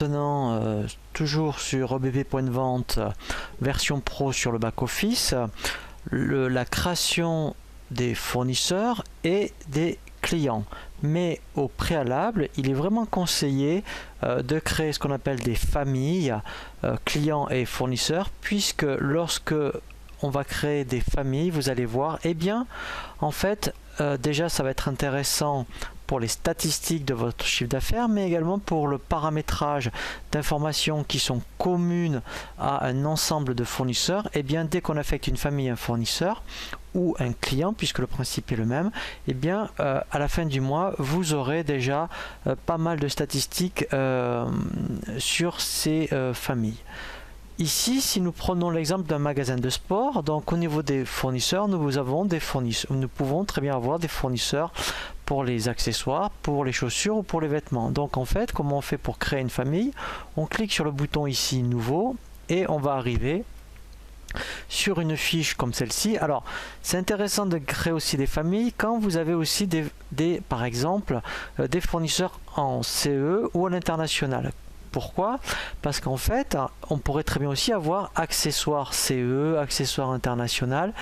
Maintenant, toujours sur EBP.vente version pro sur le back-office, la création des fournisseurs et des clients. Mais au préalable, il est vraiment conseillé de créer ce qu'on appelle des familles clients et fournisseurs, puisque lorsque on va créer des familles, vous allez voir, eh bien, en fait, déjà, ça va être intéressant pour les statistiques de votre chiffre d'affaires, mais également pour le paramétrage d'informations qui sont communes à un ensemble de fournisseurs. Et bien, dès qu'on affecte une famille à un fournisseur ou un client, puisque le principe est le même, et bien, à la fin du mois, vous aurez déjà pas mal de statistiques sur ces familles. Ici, si nous prenons l'exemple d'un magasin de sport, donc au niveau des fournisseurs, nous pouvons très bien avoir des fournisseurs pour les accessoires, pour les chaussures ou pour les vêtements. Donc en fait, comment on fait pour créer une famille? On clique sur le bouton ici, nouveau, et on va arriver sur une fiche comme celle-ci. Alors, c'est intéressant de créer aussi des familles quand vous avez aussi par exemple, des fournisseurs en CE ou à l'international. Pourquoi? Parce qu'en fait, on pourrait très bien aussi avoir accessoires CE, accessoires international,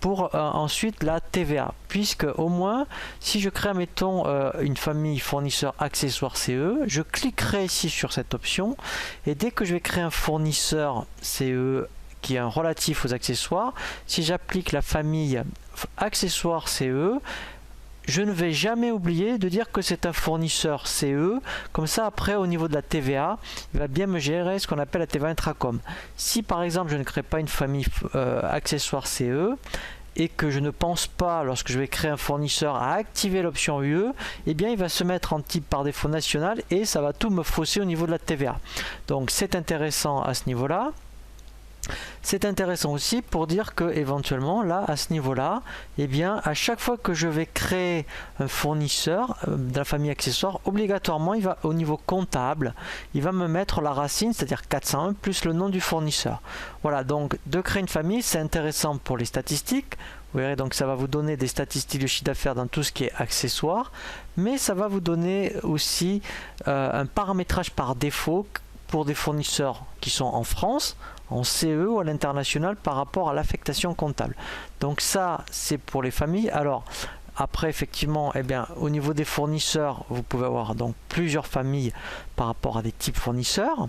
pour ensuite la TVA, puisque au moins, si je crée, mettons, une famille fournisseur accessoires CE, je cliquerai ici sur cette option, et dès que je vais créer un fournisseur CE qui est un relatif aux accessoires, si j'applique la famille accessoires CE, je ne vais jamais oublier de dire que c'est un fournisseur CE. Comme ça, après, au niveau de la TVA, il va bien me gérer ce qu'on appelle la TVA intracom. Si par exemple, je ne crée pas une famille accessoire CE et que je ne pense pas, lorsque je vais créer un fournisseur, à activer l'option UE, eh bien, il va se mettre en type par défaut national et ça va tout me fausser au niveau de la TVA. Donc, c'est intéressant à ce niveau-là. C'est intéressant aussi pour dire que éventuellement là à ce niveau là, eh bien à chaque fois que je vais créer un fournisseur de la famille accessoire, obligatoirement il va au niveau comptable, il va me mettre la racine, c'est-à-dire 401 plus le nom du fournisseur. Voilà, donc de créer une famille, c'est intéressant pour les statistiques. Vous verrez, donc ça va vous donner des statistiques de chiffre d'affaires dans tout ce qui est accessoire, mais ça va vous donner aussi un paramétrage par défaut pour des fournisseurs qui sont en France, en CE ou à l'international par rapport à l'affectation comptable. Donc ça, c'est pour les familles. Alors, après, effectivement, eh bien, au niveau des fournisseurs, vous pouvez avoir donc plusieurs familles par rapport à des types fournisseurs.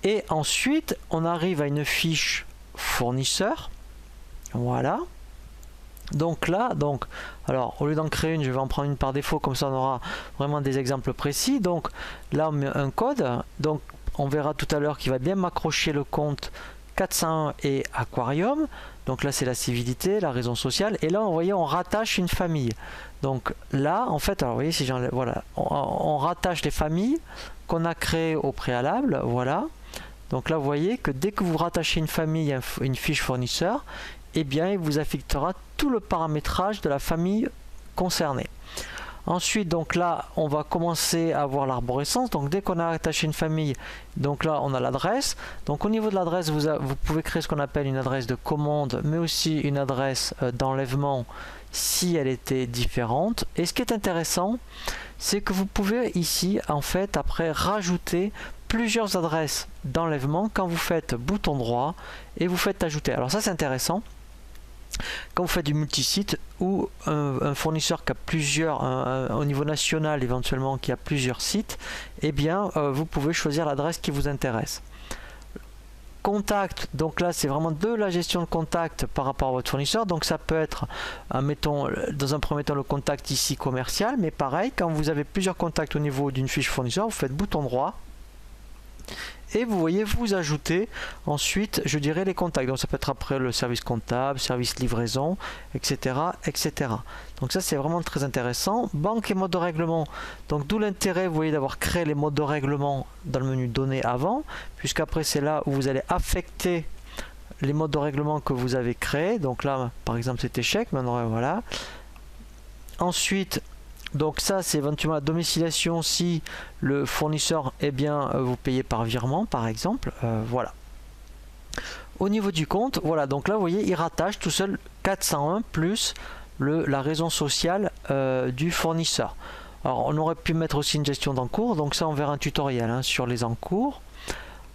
Et ensuite, on arrive à une fiche fournisseur. Voilà. Donc là, alors au lieu d'en créer une, je vais en prendre une par défaut, comme ça on aura vraiment des exemples précis. Donc là, on met un code. Donc on verra tout à l'heure qu'il va bien m'accrocher le compte 401 et Aquarium. Donc là, c'est la civilité, la raison sociale. Et là, vous voyez, on rattache une famille. Donc là, en fait, alors vous voyez, si voilà, on rattache les familles qu'on a créées au préalable. Voilà. Donc là, vous voyez que dès que vous rattachez une famille à une fiche fournisseur, eh bien, il vous affectera tout le paramétrage de la famille concernée. Ensuite, donc là, on va commencer à voir l'arborescence. Donc, dès qu'on a attaché une famille, donc là, on a l'adresse. Donc, au niveau de l'adresse, vous pouvez créer ce qu'on appelle une adresse de commande, mais aussi une adresse d'enlèvement si elle était différente. Et ce qui est intéressant, c'est que vous pouvez ici, en fait, après, rajouter plusieurs adresses d'enlèvement quand vous faites bouton droit et vous faites ajouter. Alors ça, c'est intéressant. Quand vous faites du multisite ou un fournisseur qui a plusieurs, au niveau national éventuellement, qui a plusieurs sites, eh bien vous pouvez choisir l'adresse qui vous intéresse. Contact, donc là c'est vraiment de la gestion de contact par rapport à votre fournisseur. Donc ça peut être, mettons dans un premier temps le contact ici commercial, mais pareil, quand vous avez plusieurs contacts au niveau d'une fiche fournisseur, vous faites bouton droit. Et vous voyez, vous ajoutez ensuite, je dirais, les contacts. Donc ça peut être après le service comptable, service livraison, etc. etc. Donc ça, c'est vraiment très intéressant. Banque et mode de règlement. Donc d'où l'intérêt, vous voyez, d'avoir créé les modes de règlement dans le menu données avant, puisqu'après c'est là où vous allez affecter les modes de règlement que vous avez créés. Donc là, par exemple, c'était chèque. Maintenant, voilà. Ensuite, donc ça, c'est éventuellement la domiciliation si le fournisseur, eh bien, vous payez par virement, par exemple. Voilà. Au niveau du compte, voilà, donc là, vous voyez, il rattache tout seul 401 plus la raison sociale du fournisseur. Alors on aurait pu mettre aussi une gestion d'encours, donc ça on verra un tutoriel hein, sur les encours.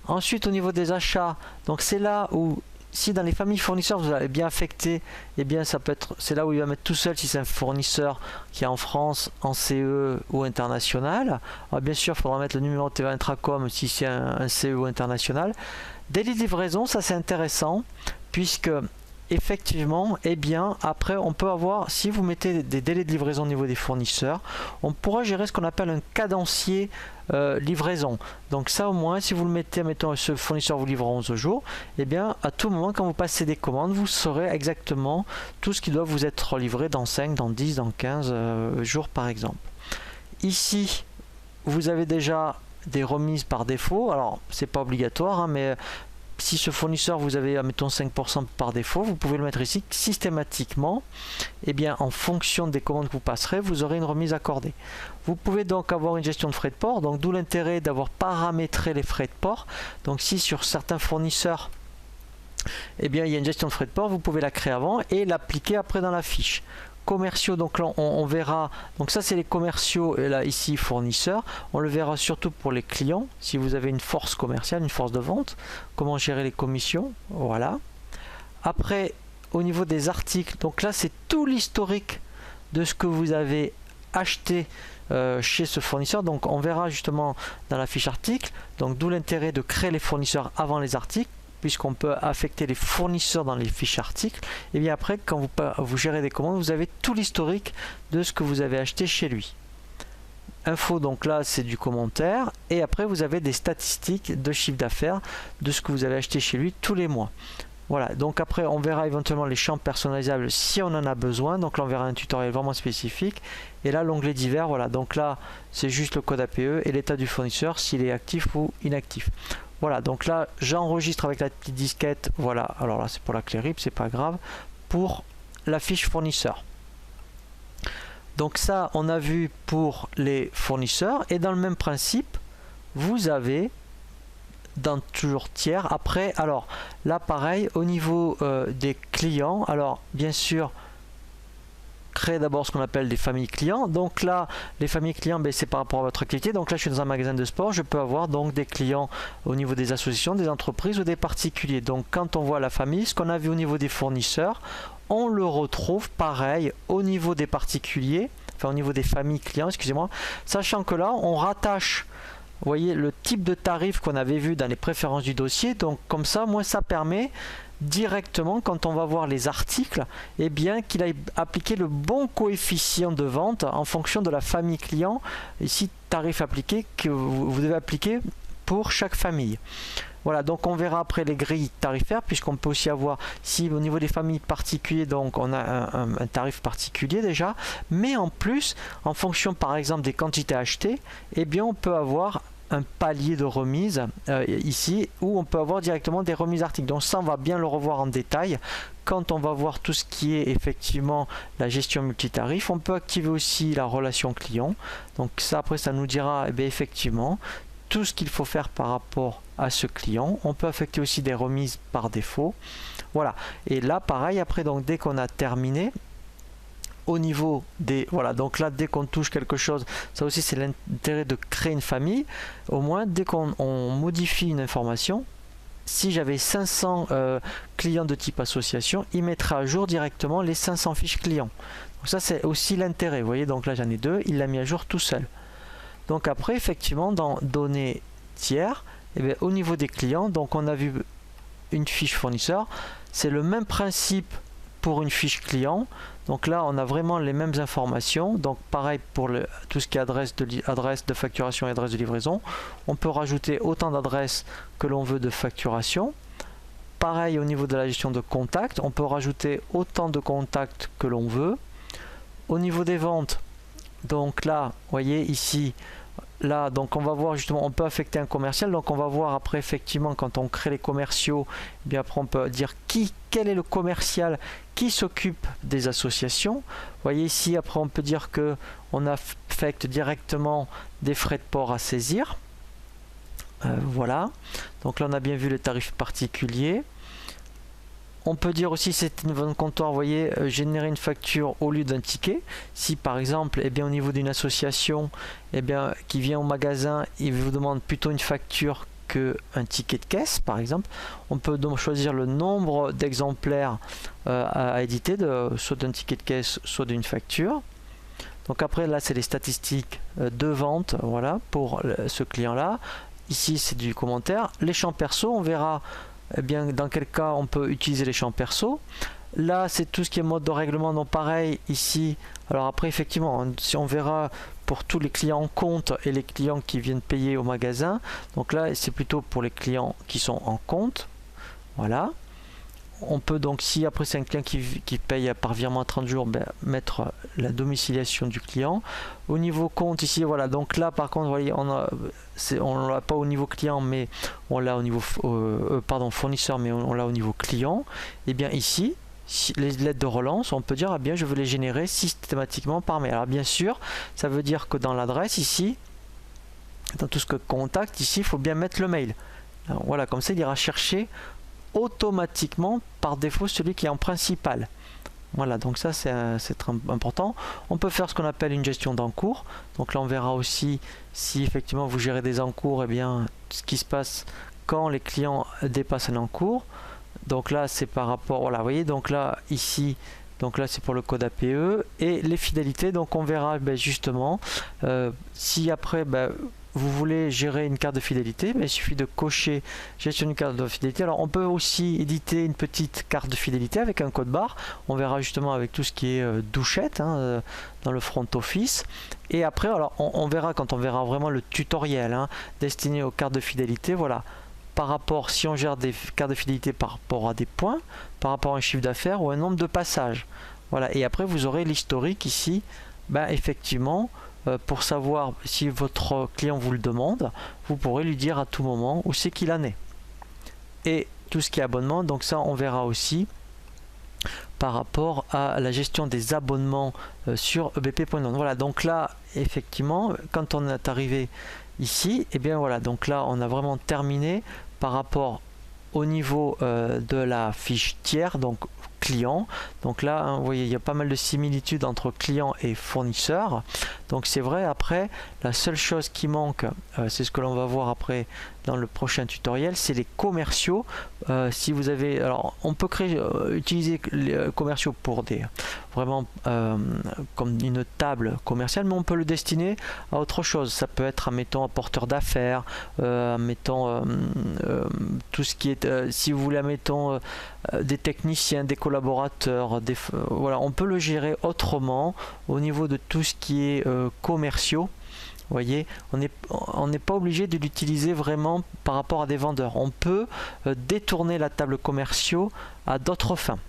Ensuite au niveau des achats, donc c'est là où si dans les familles fournisseurs vous avez bien affecté, eh bien ça peut être, c'est là où il va mettre tout seul si c'est un fournisseur qui est en France, en CE ou international. Alors bien sûr il faudra mettre le numéro de TVA Intracom si c'est un CE ou international. Délai de livraison, ça c'est intéressant puisque effectivement, eh bien après on peut avoir, si vous mettez des délais de livraison au niveau des fournisseurs, on pourra gérer ce qu'on appelle un cadencier livraison. Donc ça au moins, si vous le mettez, mettons ce fournisseur vous livre en 11 jours, eh bien à tout moment quand vous passez des commandes, vous saurez exactement tout ce qui doit vous être livré dans 5, dans 10, dans 15 jours par exemple. Ici, vous avez déjà des remises par défaut, alors c'est pas obligatoire hein, mais si ce fournisseur vous avez mettons 5% par défaut, vous pouvez le mettre ici systématiquement. Et bien en fonction des commandes que vous passerez, vous aurez une remise accordée. Vous pouvez donc avoir une gestion de frais de port, donc d'où l'intérêt d'avoir paramétré les frais de port. Donc si sur certains fournisseurs eh bien il y a une gestion de frais de port, vous pouvez la créer avant et l'appliquer après dans la fiche. Commerciaux, donc là on verra, donc ça c'est les commerciaux et là ici fournisseurs, on le verra surtout pour les clients, si vous avez une force commerciale, une force de vente, comment gérer les commissions, voilà. Après au niveau des articles, donc là c'est tout l'historique de ce que vous avez acheté chez ce fournisseur, donc on verra justement dans la fiche article, donc d'où l'intérêt de créer les fournisseurs avant les articles, puisqu'on peut affecter les fournisseurs dans les fiches articles. Et bien après, quand vous gérez des commandes, vous avez tout l'historique de ce que vous avez acheté chez lui. Info, donc là c'est du commentaire, et après vous avez des statistiques de chiffre d'affaires de ce que vous avez acheté chez lui tous les mois. Voilà, donc après on verra éventuellement les champs personnalisables si on en a besoin, donc là on verra un tutoriel vraiment spécifique. Et là l'onglet divers, voilà, donc là c'est juste le code APE et l'état du fournisseur s'il est actif ou inactif. Voilà, donc là j'enregistre avec la petite disquette, voilà, alors là c'est pour la clé RIP, c'est pas grave, pour la fiche fournisseur. Donc ça on a vu pour les fournisseurs, et dans le même principe vous avez dans toujours tiers. Après alors là pareil au niveau des clients, alors bien sûr créer d'abord ce qu'on appelle des familles clients. Donc là les familles clients, ben, c'est par rapport à votre activité. Donc là je suis dans un magasin de sport, je peux avoir donc des clients au niveau des associations, des entreprises ou des particuliers. Donc quand on voit la famille, ce qu'on a vu au niveau des fournisseurs, on le retrouve pareil au niveau des particuliers, enfin au niveau des familles clients, excusez-moi, sachant que là on rattache, vous voyez, le type de tarif qu'on avait vu dans les préférences du dossier. Donc comme ça, moi ça permet directement, quand on va voir les articles, eh bien qu'il a appliqué le bon coefficient de vente en fonction de la famille client. Ici tarif appliqué que vous devez appliquer pour chaque famille. Voilà, donc on verra après les grilles tarifaires, puisqu'on peut aussi avoir, si au niveau des familles particuliers, donc on a un tarif particulier déjà, mais en plus, en fonction par exemple des quantités achetées, eh bien on peut avoir un palier de remise ici, où on peut avoir directement des remises articles. Donc ça on va bien le revoir en détail quand on va voir tout ce qui est effectivement la gestion multitarif. On peut activer aussi la relation client, donc ça après ça nous dira effectivement tout ce qu'il faut faire par rapport à ce client. On peut affecter aussi des remises par défaut, voilà. Et là pareil, après donc dès qu'on a terminé au niveau des, voilà, donc là dès qu'on touche quelque chose, ça aussi c'est l'intérêt de créer une famille. Au moins dès qu'on modifie une information, si j'avais 500 clients de type association, il mettra à jour directement les 500 fiches clients. Donc ça c'est aussi l'intérêt, vous voyez, donc là j'en ai deux, il l'a mis à jour tout seul. Donc après effectivement dans données tiers, et bien, au niveau des clients, donc on a vu une fiche fournisseur, c'est le même principe pour une fiche client. Donc là on a vraiment les mêmes informations, donc pareil pour tout ce qui est adresse de facturation et adresse de livraison. On peut rajouter autant d'adresses que l'on veut de facturation. Pareil au niveau de la gestion de contacts, on peut rajouter autant de contacts que l'on veut. Au niveau des ventes, donc là vous voyez ici, là donc on va voir justement, on peut affecter un commercial, donc on va voir après effectivement quand on crée les commerciaux, eh bien après on peut dire quel est le commercial qui s'occupe des associations. Vous voyez ici après on peut dire que on affecte directement des frais de port à saisir, voilà. Donc là on a bien vu les tarifs particuliers. On peut dire aussi c'est une vente comptoir, vous voyez, générer une facture au lieu d'un ticket. Si par exemple, eh bien, au niveau d'une association qui vient au magasin, il vous demande plutôt une facture qu'un ticket de caisse par exemple, on peut donc choisir le nombre d'exemplaires à éditer, soit d'un ticket de caisse, soit d'une facture. Donc après là c'est les statistiques de vente, voilà, pour ce client là. Ici c'est du commentaire. Les champs perso, on verra bien dans quel cas on peut utiliser les champs perso. Là c'est tout ce qui est mode de règlement, donc pareil ici. Alors après effectivement, si on verra pour tous les clients en compte et les clients qui viennent payer au magasin, donc là c'est plutôt pour les clients qui sont en compte, voilà. On peut donc, si après c'est un client qui paye par virement à 30 jours, mettre la domiciliation du client. Au niveau compte ici, voilà, donc là par contre, vous voyez, on l'a pas au niveau client, mais on l'a au niveau fournisseur, mais on l'a au niveau client. Et bien ici, les lettres de relance, on peut dire, ah bien je veux les générer systématiquement par mail. Alors bien sûr, ça veut dire que dans l'adresse ici, dans tout ce que contact ici, il faut bien mettre le mail. Alors, voilà, comme ça il ira chercher automatiquement par défaut celui qui est en principal. Voilà, donc ça c'est très important. On peut faire ce qu'on appelle une gestion d'encours. Donc là on verra aussi si effectivement vous gérez des encours, et bien ce qui se passe quand les clients dépassent un encours. Donc là c'est par rapport, voilà, vous voyez, donc là ici, donc là c'est pour le code APE et les fidélités. Donc on verra justement si après vous voulez gérer une carte de fidélité, mais il suffit de cocher gestion d'une carte de fidélité. Alors on peut aussi éditer une petite carte de fidélité avec un code barre. On verra justement avec tout ce qui est douchette dans le front office. Et après, alors on verra quand on verra vraiment le tutoriel destiné aux cartes de fidélité. Voilà, par rapport, si on gère des cartes de fidélité par rapport à des points, par rapport à un chiffre d'affaires ou un nombre de passages. Voilà, et après vous aurez l'historique ici. Effectivement, pour savoir si votre client vous le demande, vous pourrez lui dire à tout moment où c'est qu'il en est. Et tout ce qui est abonnement, donc ça on verra aussi par rapport à la gestion des abonnements sur ebp.net. Voilà, donc là effectivement quand on est arrivé ici, et bien voilà, donc là on a vraiment terminé par rapport au niveau de la fiche tiers, donc client. Donc là, vous voyez, il y a pas mal de similitudes entre client et fournisseur. Donc c'est vrai, après, la seule chose qui manque, c'est ce que l'on va voir après dans le prochain tutoriel, c'est les commerciaux. Si vous avez, alors on peut utiliser les commerciaux pour des vraiment comme une table commerciale, mais on peut le destiner à autre chose. Ça peut être, admettons, un porteur d'affaires, admettons tout ce qui est, si vous voulez, admettons des techniciens, des collaborateurs, voilà, on peut le gérer autrement au niveau de tout ce qui est commerciaux. Vous voyez, on n'est pas obligé de l'utiliser vraiment par rapport à des vendeurs. On peut détourner la table commerciaux à d'autres fins.